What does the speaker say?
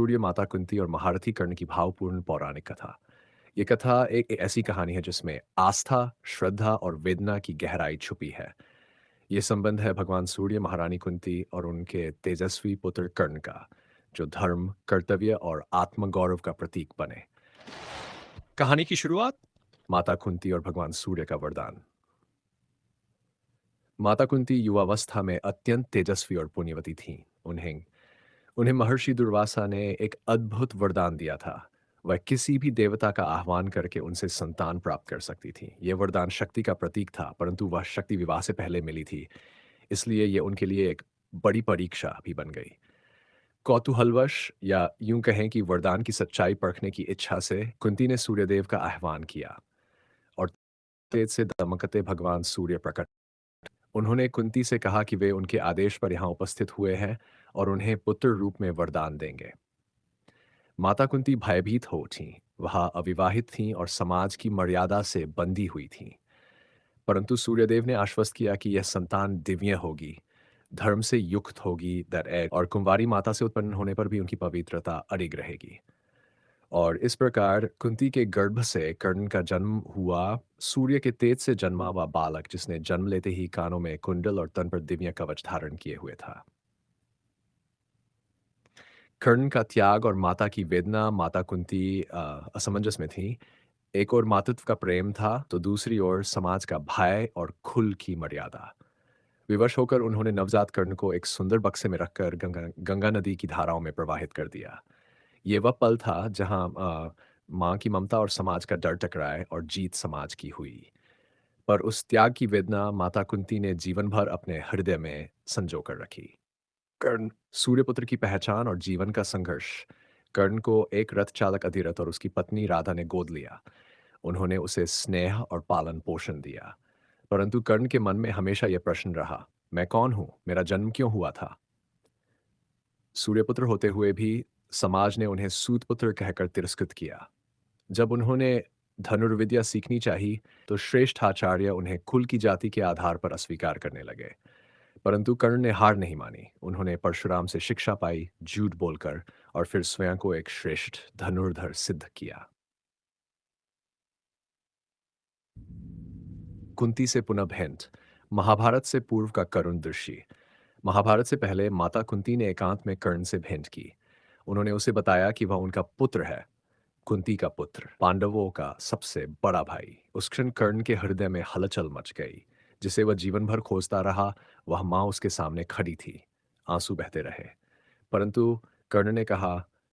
सूर्य, माता कुंती और महारथी कर्ण की भावपूर्ण पौराणिक कथा। ये कथा एक ऐसी कहानी है जिसमें आस्था, श्रद्धा और वेदना की गहराई छुपी है। ये संबंध है भगवान सूर्य, महारानी कुंती और उनके तेजस्वी पुत्र कर्ण का, जो धर्म, कर्तव्य और आत्मगौरव का प्रतीक बने। कहानी की शुरुआत। माता कुंती और भगवान सूर्य का वरदान। माता कुंती युवावस्था में अत्यंत तेजस्वी और पुण्यवती थीं। उन्हें उन्हें महर्षि दुर्वासा ने एक अद्भुत वरदान दिया था। वह किसी भी देवता का आह्वान करके उनसे संतान प्राप्त कर सकती थी। यह वरदान शक्ति का प्रतीक था, परंतु वह शक्ति विवाह से पहले मिली थी, इसलिए यह उनके लिए एक बड़ी परीक्षा भी बन गई। कौतूहलवश या यूं कहें कि वरदान की सच्चाई परखने की इच्छा से कुंती ने सूर्यदेव का आह्वान किया और तेज से दमकते भगवान सूर्य प्रकट। उन्होंने कुंती से कहा कि वे उनके आदेश पर यहाँ उपस्थित हुए हैं और उन्हें पुत्र रूप में वरदान देंगे। माता कुंती भयभीत हो उठीं। वह अविवाहित थीं और समाज की मर्यादा से बंधी हुई थीं। परंतु सूर्यदेव ने आश्वस्त किया कि यह संतान दिव्य होगी, धर्म से युक्त होगी, और कुंवारी माता से उत्पन्न होने पर भी उनकी पवित्रता अडिग रहेगी। और इस प्रकार कुंती के गर्भ से कर्ण का जन्म हुआ, सूर्य के तेज से जन्मा हुआ बालक, जिसने जन्म लेते ही कानों में कुंडल और तन पर दिव्य कवच धारण किए हुए था। कर्ण का त्याग और माता की वेदना, माता कुंती असमंजस में थी। एक ओर मातृत्व का प्रेम था, तो दूसरी ओर समाज का भय और खुल की मर्यादा। विवश होकर उन्होंने नवजात कर्ण को एक सुंदर बक्से में रखकर गंगा गंगा नदी की धाराओं में प्रवाहित कर दिया। ये वह पल था जहां माँ की ममता और समाज का डर टकराए और जीत समाज की हुई। पर उस त्याग की वेदना माता कुंती ने जीवन भर अपने हृदय में संजो कर रखी। कर्ण, सूर्यपुत्र की पहचान और जीवन का संघर्ष। कर्ण को एक रथ चालक अधिरथ और उसकी पत्नी राधा ने गोद लिया। उन्होंने उसे स्नेह और पालन पोषण दिया। परंतु कर्ण के मन में हमेशा यह प्रश्न रहा, मैं कौन हूं, मेरा जन्म क्यों हुआ था। सूर्यपुत्र होते हुए भी समाज ने उन्हें सूतपुत्र कहकर तिरस्कृत किया। जब उन्होंने धनुर्विद्या सीखनी चाही, तो श्रेष्ठ आचार्य उन्हें कुल की जाति के आधार पर अस्वीकार करने लगे। परंतु कर्ण ने हार नहीं मानी। उन्होंने परशुराम से शिक्षा पाई, झूठ बोलकर, और फिर स्वयं को एक श्रेष्ठ धनुर्धर सिद्ध किया। कुंती से पुनः भेंट। महाभारत से पूर्व का करुण दृश्य। महाभारत से पहले माता कुंती ने एकांत में कर्ण से भेंट की। उन्होंने उसे बताया कि वह उनका पुत्र है, कुंती का पुत्र, पांडवों का सबसे बड़ा भाई। उस क्षण कर्ण के हृदय में हलचल मच गई, जिसे वह जीवन भर खोजता रहा। वह माँ उसके सामने खड़ी थी। आंसू बहते रहे, परंतु कर्ण ने कहा,